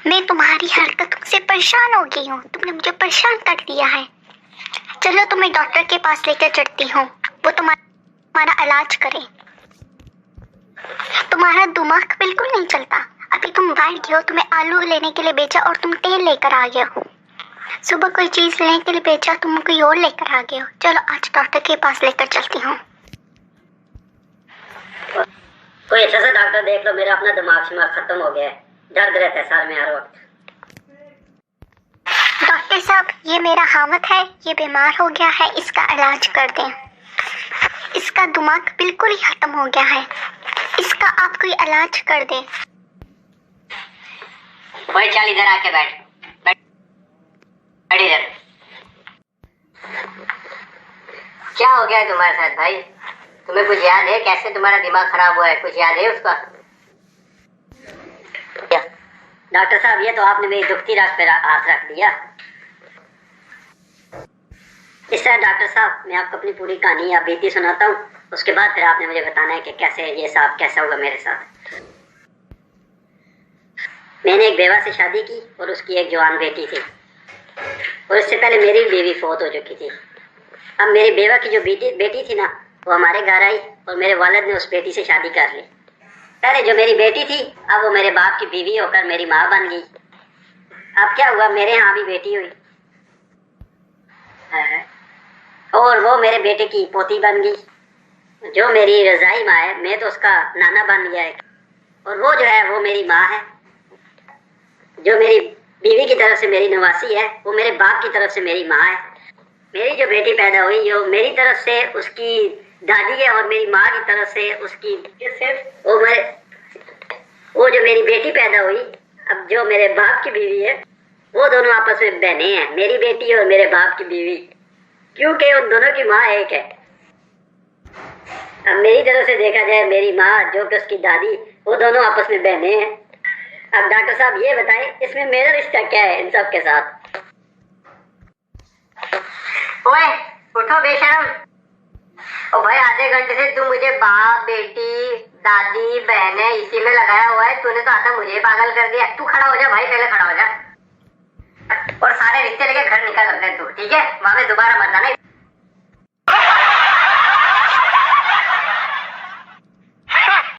मैं तुम्हारी हरकतों से परेशान हो गई हूँ। तुमने मुझे परेशान कर दिया है। चलो तुम्हें डॉक्टर के पास लेकर चलती हूँ, वो तुम्हारा इलाज करे। तुम्हारा दिमाग बिल्कुल नहीं चलता। अभी तुम बाहर गए हो, तुम्हें आलू लेने के लिए भेजा और तुम तेल लेकर आ गए हो। सुबह कोई चीज लेने के लिए भेजा, तुम कोई और लेकर आ गए हो। चलो आज डॉक्टर के पास लेकर चलती हूँ। कोई अच्छा सा डॉक्टर देख लो, मेरा अपना दिमाग शिमाग खत्म हो गया है, दर्द रहता है सर में हर वक्त। डॉक्टर साहब, ये मेरा हामिद है, ये बीमार हो गया है, इसका इलाज कर दें। इसका दिमाग बिल्कुल ही खत्म हो गया है, इसका आप कोई इलाज कर दें। भाई चल इधर आके बैठ इधर। क्या हो गया है तुम्हारे साथ भाई? तुम्हें कुछ याद है कैसे तुम्हारा दिमाग खराब हुआ है? कुछ याद है उसका? डॉक्टर साहब, ये तो आपने मेरी दुखती रात पे हाथ रख दिया। इस तरह डॉक्टर साहब, मैं आपको अपनी पूरी कहानी या बीती सुनाता हूँ, उसके बाद फिर आपने मुझे बताना है कि कैसे ये साहब कैसा होगा मेरे साथ। मैंने एक बेवा से शादी की और उसकी एक जवान बेटी थी, और इससे पहले मेरी बीवी फौत हो चुकी थी। अब मेरी बेवा की जो बेटी थी ना, वो हमारे घर आई और मेरे वालिद ने उस बेटी से शादी कर ली। पहले जो मेरी बेटी थी, अब वो मेरे बाप की बीवी होकर मेरी माँ बन गई। अब क्या हुआ, मेरे यहाँ भी बेटी हुई और वो मेरे बेटे की पोती बन गई। जो मेरी रज़ाई माँ है, मैं तो उसका नाना बन गया है, और वो जो है वो मेरी माँ है। जो मेरी बीवी की तरफ से मेरी नवासी है, वो मेरे बाप की तरफ से मेरी माँ है। मेरी जो बेटी पैदा हुई, जो मेरी तरफ से उसकी दादी है, और मेरी माँ की तरफ से उसकी वो जो मेरी बेटी पैदा हुई, अब जो मेरे बाप की बीवी है, वो दोनों आपस में बहने हैं, मेरी बेटी और मेरे बाप की बीवी, क्योंकि उन दोनों की माँ एक है। अब मेरी तरफ से देखा जाए, मेरी माँ जो कि उसकी दादी, वो दोनों आपस में बहने हैं। अब डॉक्टर साहब ये बताएं, इसमें मेरा रिश्ता क्या है इन सब के साथ? ओए उठो बेशरम। ओ भाई, आधे घंटे से तू मुझे बाप बेटी दादी बहने इसी में लगाया हुआ है। तूने तो आधा मुझे पागल कर दिया। तू खड़ा हो जा भाई, पहले खड़ा हो जा और सारे रिश्ते लेके घर निकल अपने तू, ठीक है? वहां पे दोबारा मत आना।